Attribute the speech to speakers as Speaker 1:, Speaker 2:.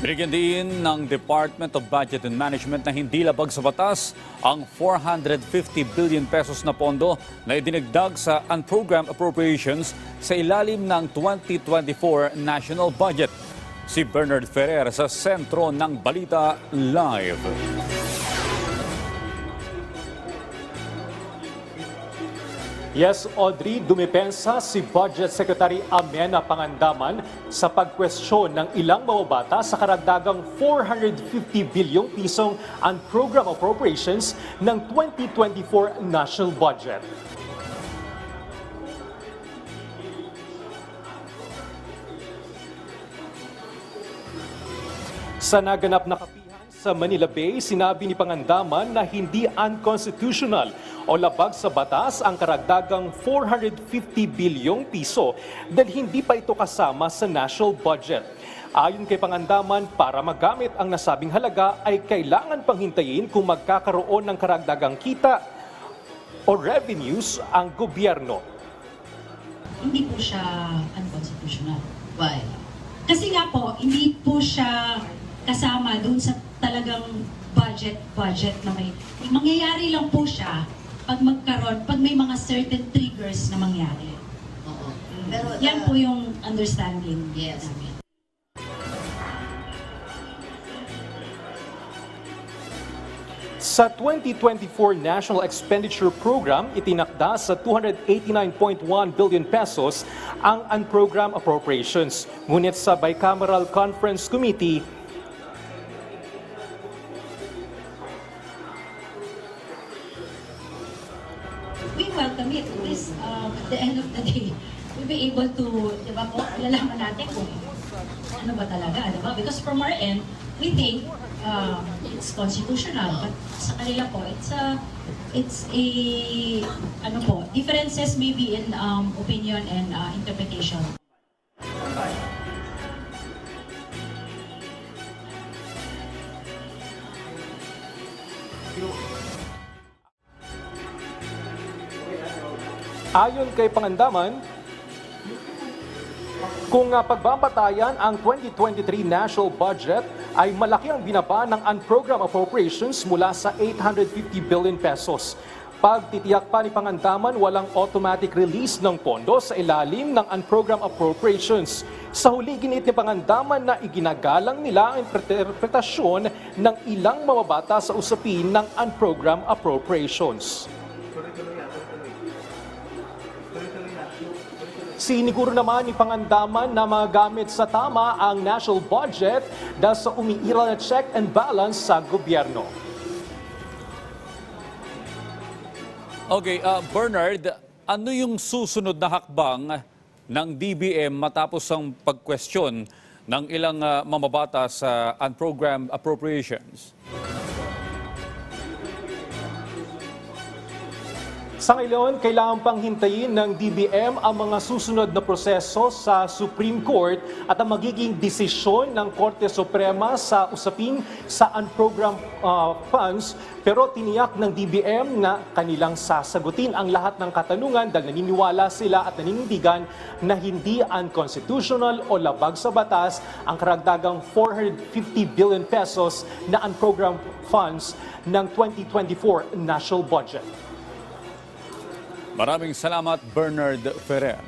Speaker 1: Binigyan din ng Department of Budget and Management na hindi labag sa batas ang 450 billion pesos na pondo na idinagdag sa unprogrammed appropriations sa ilalim ng 2024 national budget. Si Bernard Ferrer sa sentro ng Balita Live.
Speaker 2: Yes, Audrey, dumipensa si Budget Secretary Amenah Pangandaman sa pagkwestiyon ng ilang mamabata sa karagdagang 450 bilyong pisong unprogrammed appropriations ng 2024 national budget. Sa naganap na kapihan sa Manila Bay, sinabi ni Pangandaman na hindi unconstitutional o labag sa batas ang karagdagang 450 bilyong piso dahil hindi pa ito kasama sa national budget. Ayon kay Pangandaman, para magamit ang nasabing halaga ay kailangan pang hintayin kung magkakaroon ng karagdagang kita o revenues ang gobyerno.
Speaker 3: Hindi po siya unconstitutional.
Speaker 4: Why?
Speaker 3: Kasi nga po, hindi po siya kasama doon sa talagang budget na may mangyayari lang po siya pag may mga certain triggers na mangyari.
Speaker 4: Oo. Pero,
Speaker 3: Yan po yung understanding
Speaker 4: yes.
Speaker 3: namin.
Speaker 2: Sa 2024 National Expenditure Program, itinakda sa 289.1 billion pesos ang unprogrammed appropriations. Ngunit sa Bicameral Conference Committee,
Speaker 3: We welcome it. At least, at the end of the day, we'll be able to, di ba po, alalaman natin kung ano ba talaga, di ba? Because from our end, we think it's constitutional. But sa kanila po, it's a, ano po, differences maybe in opinion and interpretation.
Speaker 2: ayon kay Pangandaman, kung pagbabatayan ang 2023 national budget ay malaki ang binaba ng unprogrammed appropriations mula sa 850 billion pesos. Pagtitiyak pa ni Pangandaman, walang automatic release ng pondo sa ilalim ng unprogrammed appropriations. Sa huli, ginit ni Pangandaman na iginagalang nila ang interpretasyon ng ilang mamabata sa usapin ng unprogrammed appropriations. Siniguro naman ni Pangandaman na magamit sa tama ang national budget dahil sa umiiral na check and balance sa gobyerno.
Speaker 1: Okay, Bernard, ano yung susunod na hakbang ng DBM matapos ang pagkwestiyon ng ilang mamabata sa unprogrammed appropriations?
Speaker 2: Sa ngayon, kailangan pang hintayin ng DBM ang mga susunod na proseso sa Supreme Court at ang magiging desisyon ng Korte Suprema sa usapin sa unprogrammed funds. Pero tiniyak ng DBM na kanilang sasagutin ang lahat ng katanungan dahil naniniwala sila at naninindigan na hindi unconstitutional o labag sa batas ang karagdagang 450 billion pesos na unprogrammed funds ng 2024 national budget.
Speaker 1: Maraming salamat, Bernard Ferrer.